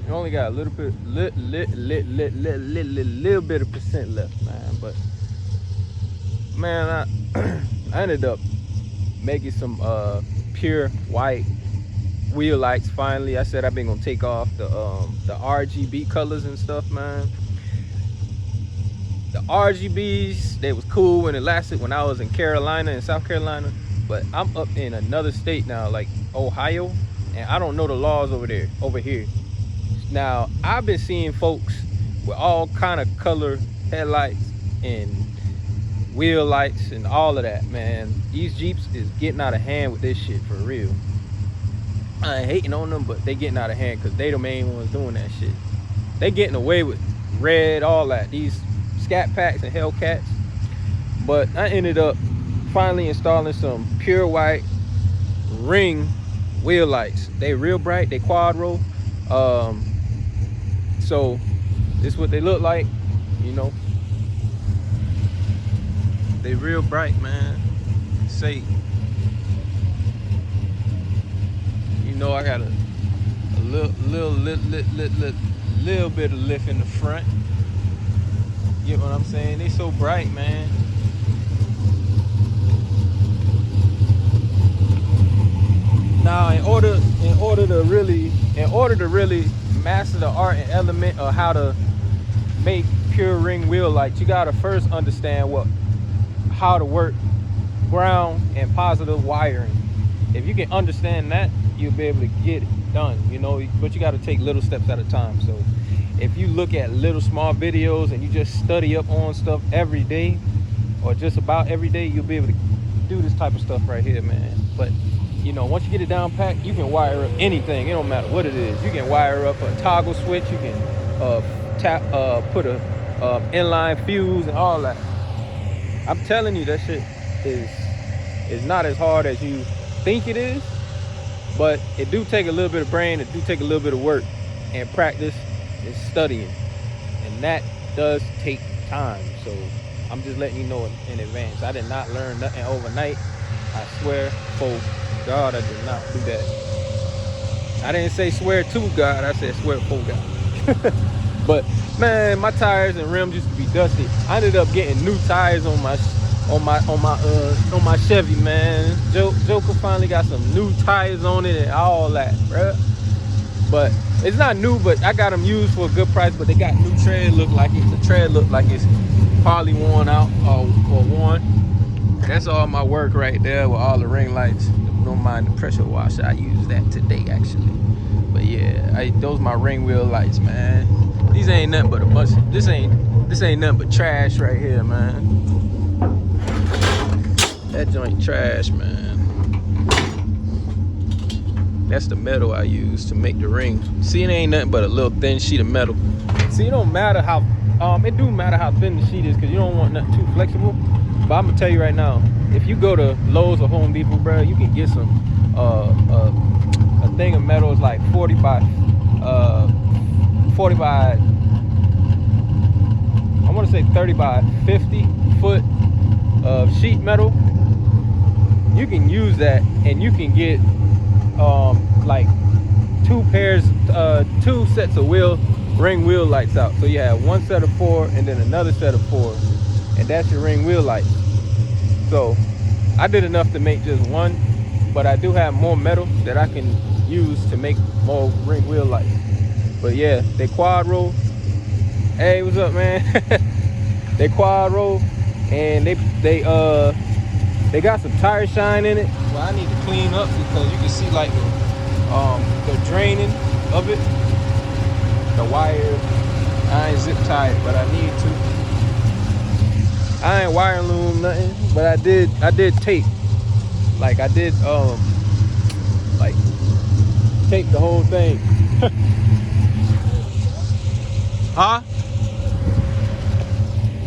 You only got a little bit, little bit of percent left, man. But man, I ended up making some pure white wheel lights. Finally, I said I've been gonna take off the RGB colors and stuff, man. The RGBs, they was cool when it lasted when I was in Carolina, in South Carolina, but I'm up in another state now, like Ohio, and I don't know the laws over here. Now, I've been seeing folks with all kind of color headlights and wheel lights and all of that, man. These Jeeps is getting out of hand with this shit, for real. I ain't hating on them, but they getting out of hand because they the main ones doing that shit. They getting away with red, all that, these Scat Packs and Hellcats. But I ended up finally installing some pure white ring wheel lights. They real bright, they quad roll. So this is what they look like, you know. They real bright, man. Say, you know, I got a little bit of lift in the front. You know what I'm saying? They so bright, man. Now, in order to really master the art and element of how to make pure ring wheel lights, you gotta first understand how to work ground and positive wiring. If you can understand that, you'll be able to get it done, you know. But you got to take little steps at a time. So if you look at little small videos and you just study up on stuff every day, or just about every day, you'll be able to do this type of stuff right here, man. But you know, once you get it down packed, you can wire up anything. It don't matter what it is. You can wire up a toggle switch. You can put a inline fuse and all that. I'm telling you, that shit is not as hard as you think it is, but it do take a little bit of brain. It do take a little bit of work and practice and studying, and that does take time. So I'm just letting you know in advance. I did not learn nothing overnight. I swear for God, I did not do that. I didn't say swear to God. I said swear for God. But man, my tires and rims used to be dusty. I ended up getting new tires on my Chevy, man. Joker finally got some new tires on it and all that, bruh. But it's not new, but I got them used for a good price. But they got new tread. The tread look like it's probably worn out or worn. That's all my work right there with all the ring lights. Don't mind the pressure washer. I use that today actually. But yeah, those my ring wheel lights, man. These ain't nothing but a bunch. This ain't nothing but trash right here, man. That joint trash, man. That's the metal I use to make the ring. See, it ain't nothing but a little thin sheet of metal. See, it don't matter how it do matter how thin the sheet is, because you don't want nothing too flexible. But I'm gonna tell you right now, if you go to Lowe's or Home Depot, bro, you can get some a thing of metal is like 40 by I want to say 30 by 50 foot of sheet metal. You can use that, and you can get like two sets of ring wheel lights out. So you have one set of 4 and then another set of 4, and that's your ring wheel light. So I did enough to make just one, but I do have more metal that I can use to make more ring wheel lights. But yeah, they quad roll. Hey, what's up, man? They quad roll, and they got some tire shine in it. Well, I need to clean up because you can see like the draining of it. The wire, I ain't zip tied, but I need to. I ain't wire loom nothing, but I did tape. Like I did like tape the whole thing.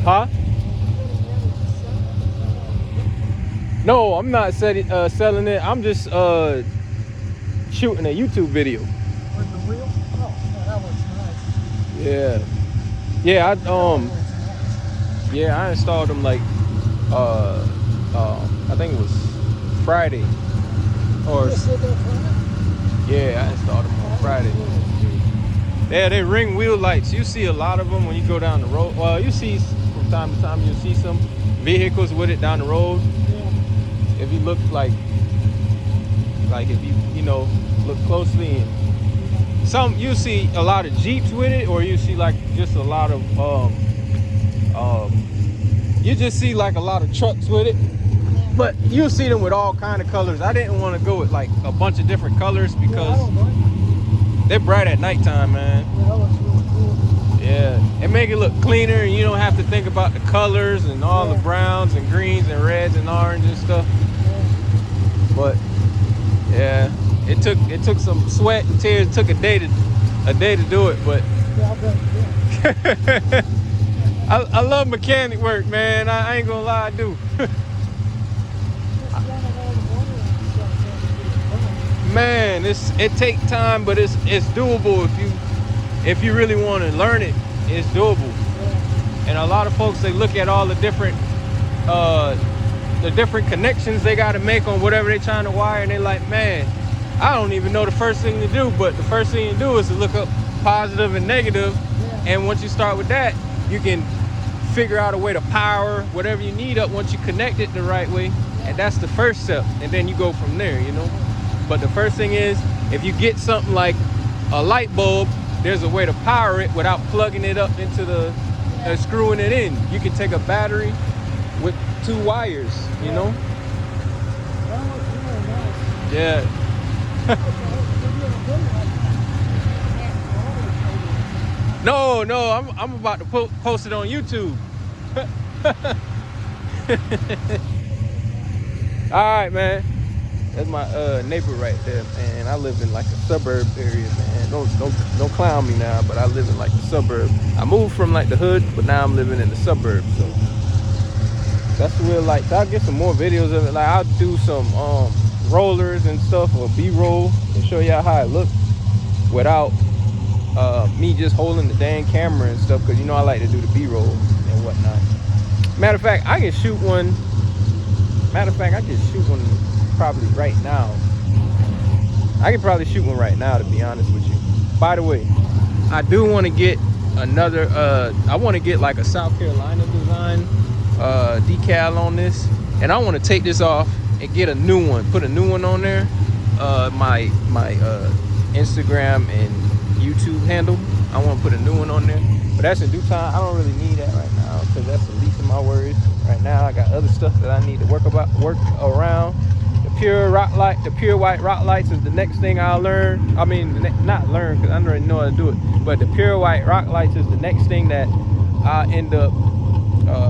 Huh? No, I'm not selling it. I'm just shooting a YouTube video. With the wheel? Oh, that looks nice. Yeah, I installed them like I think it was Friday. Or yeah, I installed them on Friday. Yeah, they ring wheel lights. You see a lot of them when you go down the road. Well, you see from time to time, you'll see some vehicles with it down the road. Yeah. If you look like if you know, look closely, and you see a lot of Jeeps with it, or you see like just a lot of you just see like a lot of trucks with it. But you'll see them with all kind of colors. I didn't want to go with like a bunch of different colors because they're bright at nighttime, man. Yeah, that looks really cool. Yeah, it make it look cleaner, and you don't have to think about the colors and all the browns and greens and reds and orange and stuff. Yeah. But yeah, it took some sweat and tears. It took a day to do it, but Yeah, I bet. Yeah. I love mechanic work, man. I ain't gonna lie, I do. Man, it take time, but it's doable if you really want to learn it. It's doable. And a lot of folks, they look at all the different connections they got to make on whatever they're trying to wire, and they're like, man, I don't even know the first thing to do. But the first thing you do is to look up positive and negative, and once you start with that, you can figure out a way to power whatever you need up once you connect it the right way. And that's the first step, and then you go from there, you know. But the first thing is, if you get something like a light bulb, there's a way to power it without plugging it up into the screwing it in. You can take a battery with 2 wires, you know. Yeah. No, I'm about to post it on YouTube. All right, man. That's my neighbor right there, man. I live in like a suburb area, man. Don't clown me now, but I live in like the suburb. I moved from like the hood, but now I'm living in the suburbs. So that's the real life. So I'll get some more videos of it. Like I'll do some rollers and stuff, or B-roll, and show y'all how it looks without me just holding the dang camera and stuff, because you know I like to do the B-roll and whatnot. Matter of fact, I can shoot one. Probably right now. I can probably shoot one right now, to be honest with you. By the way, I do want to get another I want to get like a South Carolina design decal on this, and I want to take this off and get a new one, put a new one on there. My Instagram and YouTube handle, I want to put a new one on there, but that's in due time. I don't really need that right now because that's the least of my worries right now. I got other stuff that I need to work around. The pure white rock lights is the next thing I'll learn. I mean, not learn, because I already know how to do it, but the pure white rock lights is the next thing that I'll end up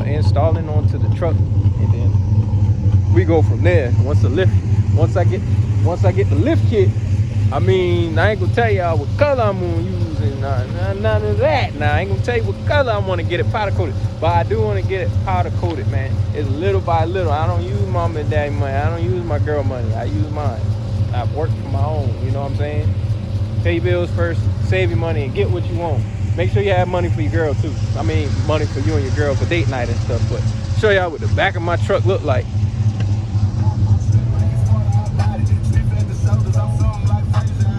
installing onto the truck, and then we go from there. Once I get the lift kit, I mean, I ain't gonna tell y'all what color I'm gonna use and none of that. Now I ain't gonna tell you what color I want to get it powder coated, but I do want to get it powder coated, man. It's little by little. I don't use mom and daddy money. I don't use my girl money. I use mine. I work for my own. You know what I'm saying? Pay your bills first, save your money, and get what you want. Make sure you have money for your girl too. I mean, money for you and your girl for date night and stuff. But show y'all what the back of my truck look like.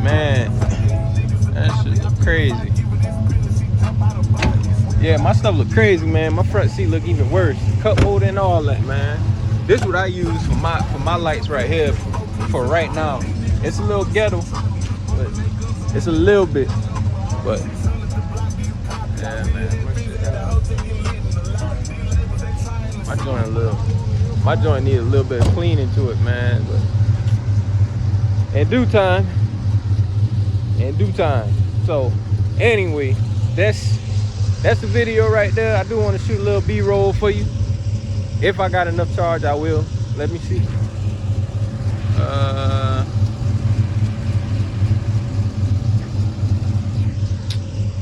Man, that shit look crazy. Yeah, my stuff look crazy, man. My front seat look even worse. Cup holder and all that, man. This is what I use for my lights right here for right now. It's a little ghetto, but it's a little bit. But yeah, man, my joint needs a little bit of cleaning to it, man. But in due time. So anyway, that's the video right there. I do want to shoot a little B-roll for you. If I got enough charge, I will. Let me see.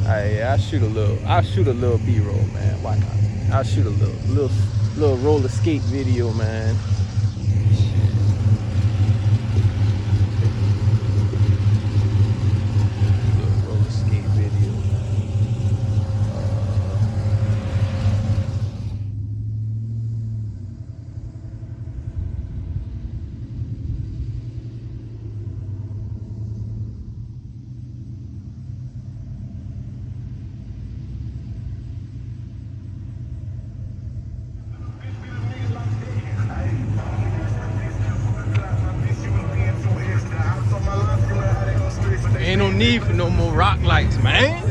I'll shoot a little B-roll, man. Why not? I'll shoot a little roller skate video, man. need for no more rock lights, man.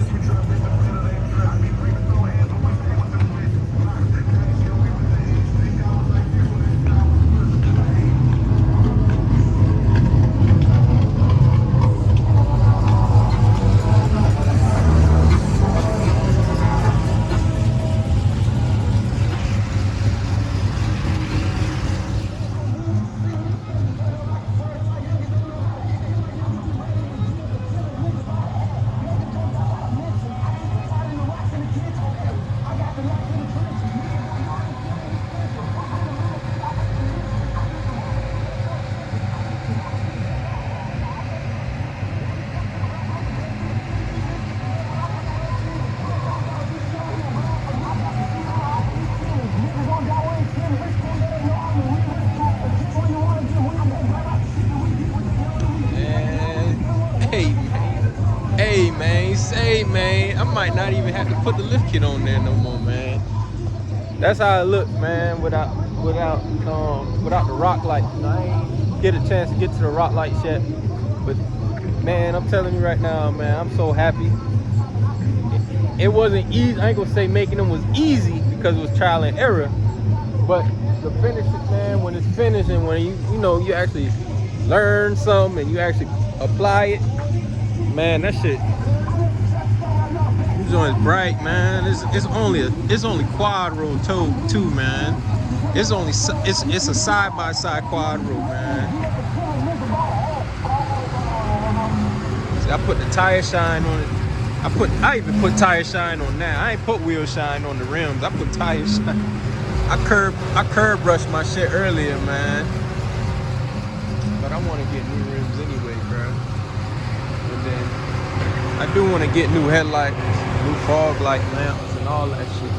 Hey man, say man, I might not even have to put the lift kit on there no more, man. That's how it look, man, without the rock lights. You know, I ain't get a chance to get to the rock lights yet, but man, I'm telling you right now, man, I'm so happy. It wasn't easy. I ain't gonna say making them was easy because it was trial and error, but to finish it, man, when it's finished and when you actually learn something and you actually apply it. Man, that shit. This joint is bright, man. It's only quad roll too, man. It's a side by side quad roll, man. See, I put the tire shine on it. I even put tire shine on that. I ain't put wheel shine on the rims. I put tire shine. I curb brushed my shit earlier, man. But I want to get new rims anyway, bro. And then I do want to get new headlights, new fog light lamps, and all that shit.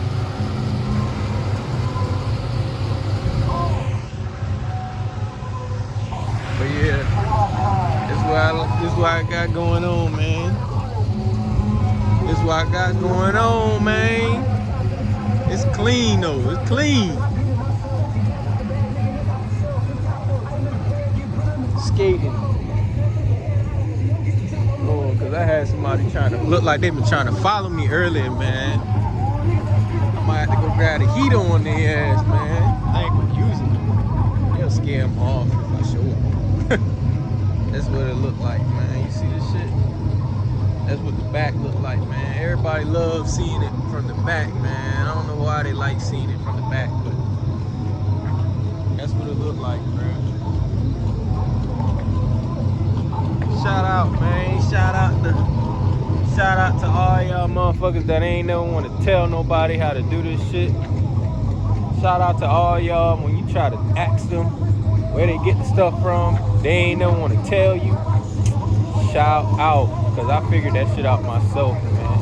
But yeah, this is what I got going on, man. This is what I got going on, man. It's clean though. It's clean. Skating. Oh, cause I had somebody trying to look like they been trying to follow me earlier, man. I might have to go grab the heater on their ass, man. I ain't gonna use it. They'll scare them off if I show them. That's what it look like, man. You see this shit? That's what the back look like, man. Everybody loves seeing it from the back, man. I don't know why they like seeing it from the back, but that's what it look like, bro. Shout out, man. Shout out to all y'all motherfuckers that ain't never want to tell nobody how to do this shit. Shout out to all y'all when you try to ask them where they get the stuff from, they ain't never want to tell you. Shout out, cause I figured that shit out myself, man.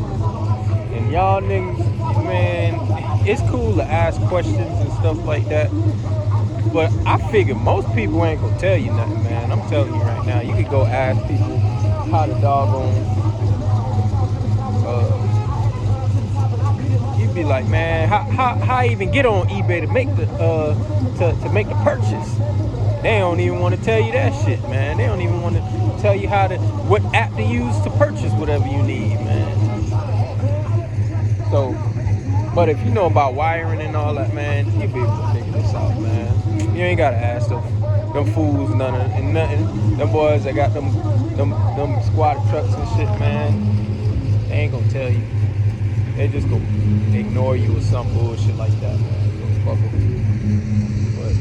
And y'all niggas, man, it's cool to ask questions and stuff like that. But I figure most people ain't gonna tell you nothing, man. I'm telling you right now, you could go ask people how the doggone. You'd be like, man, how I even get on eBay to make to make the purchase? They don't even want to tell you that shit, man. They don't even want to tell you what app to use to purchase whatever you need, man. So, but if you know about wiring and all that, man, you'll be able to figure this out, man. You ain't gotta ask them fools nothing. Them boys that got them squatter trucks and shit, man. They ain't gonna tell you. They just gonna ignore you or some bullshit like that, man. Fuck them. But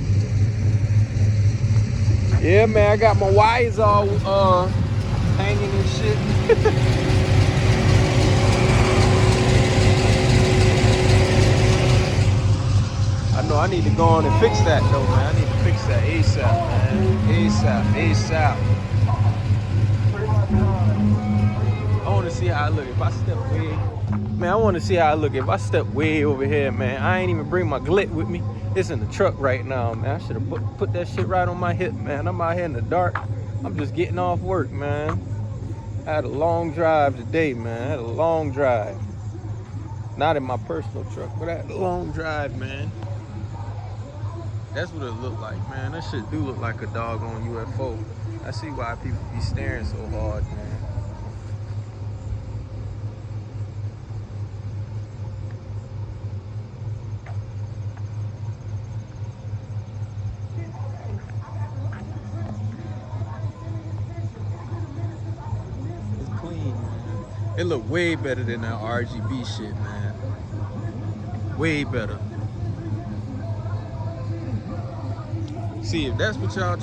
yeah, man, I got my wires all hanging and shit. I know I need to go on and fix that though, man. I need to fix that ASAP, man. ASAP. I want to see how I look if I step way. Man, I want to see how I look if I step way over here, man. I ain't even bring my glit with me. It's in the truck right now, man. I should have put that shit right on my hip, man. I'm out here in the dark. I'm just getting off work, man. I had a long drive today, man. I had a long drive. Not in my personal truck, but I had a long drive, man. That's what it looked like, man. That shit do look like a doggone UFO. I see why people be staring so hard, man. It look way better than that RGB shit, man. Way better. See, if that's what y'all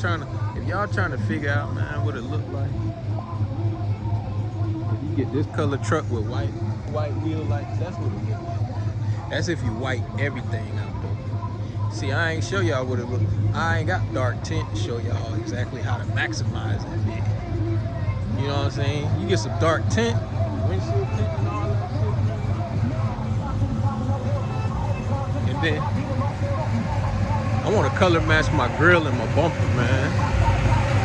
if y'all trying to figure out, man, what it look like. If you get this color truck with white wheel lights, that's what it look like. That's if you white everything out though. See, I ain't show y'all what it look. I ain't got dark tint to show y'all exactly how to maximize that bit. You know what I'm saying? You get some dark tint, windshield tint and all that shit. And then I want to color match my grill and my bumper, man.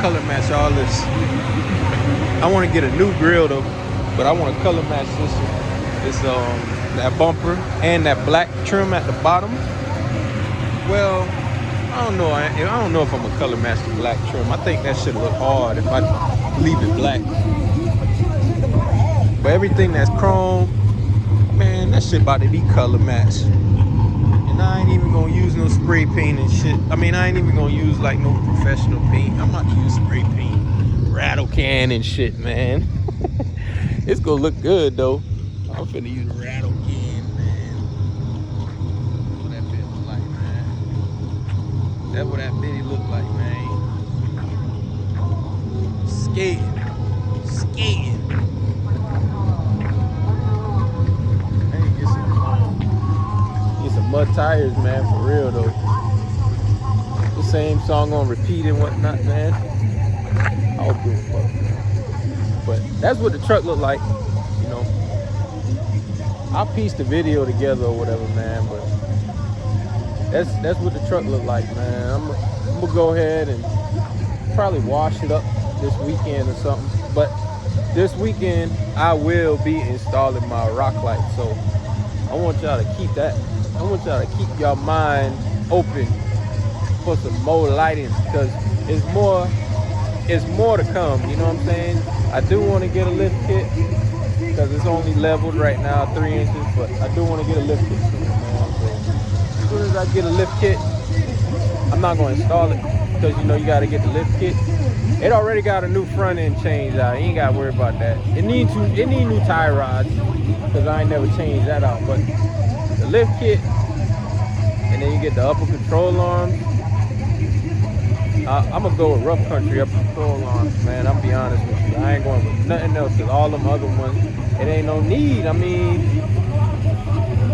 Color match all this. I want to get a new grill though, but I want to color match this that bumper and that black trim at the bottom. Well, I don't know. I don't know if I'm gonna color match the black trim. I think that should look hard if I leave it black. But everything that's chrome, man, that shit about to be color matched. And I ain't even gonna use no spray paint and shit. I mean, I ain't even gonna use like no professional paint. I'm about to use spray paint, rattle can and shit, man. It's gonna look good though. I'm finna use rattle can, man. What that bit look like, man. That's what that bitty look like, man. Skating. Get some mud tires, man, for real though. The same song on repeat and whatnot, man. I'll give a fuck, man. But that's what the truck looked like, you know. I'll piece the video together or whatever, man. But that's what the truck looked like, man. I'm gonna go ahead and probably wash it up this weekend or something. But this weekend I will be installing my rock light, so I want y'all to keep that. I want y'all to keep your mind open for some more lighting, because it's more to come, you know what I'm saying? I do want to get a lift kit because it's only leveled right now 3 inches, but I do want to get a lift kit soon, man. So as soon as I get a lift kit, I'm not going to install it because, you know, you got to get the lift kit. It already got a new front end change out. You ain't got to worry about that. It needs new tie rods because I ain't never changed that out, but the lift kit, and then you get the upper control arms. I'm gonna go with rough country upper control arms, man. I'm be honest with you. I ain't going with nothing else, because all them other ones, it ain't no need. I mean,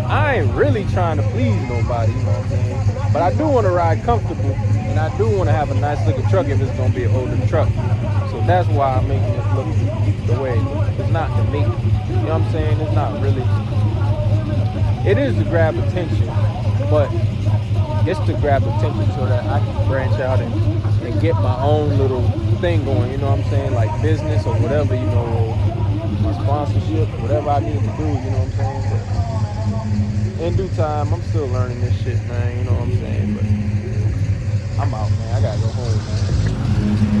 I ain't really trying to please nobody, you know what I'm saying? But I do want to ride comfortable, and I do want to have a nice looking truck if it's gonna be an older truck. So that's why I'm making it look the way it looks. It's not to make, you know what I'm saying? It's not really. It is to grab attention, but it's to grab attention so that I can branch out and get my own little thing going, you know what I'm saying? Like business or whatever, you know, my sponsorship, whatever I need to do, you know what I'm saying? But in due time, I'm still learning this shit, man, you know what I'm saying? But I'm out, man. I gotta go home, man.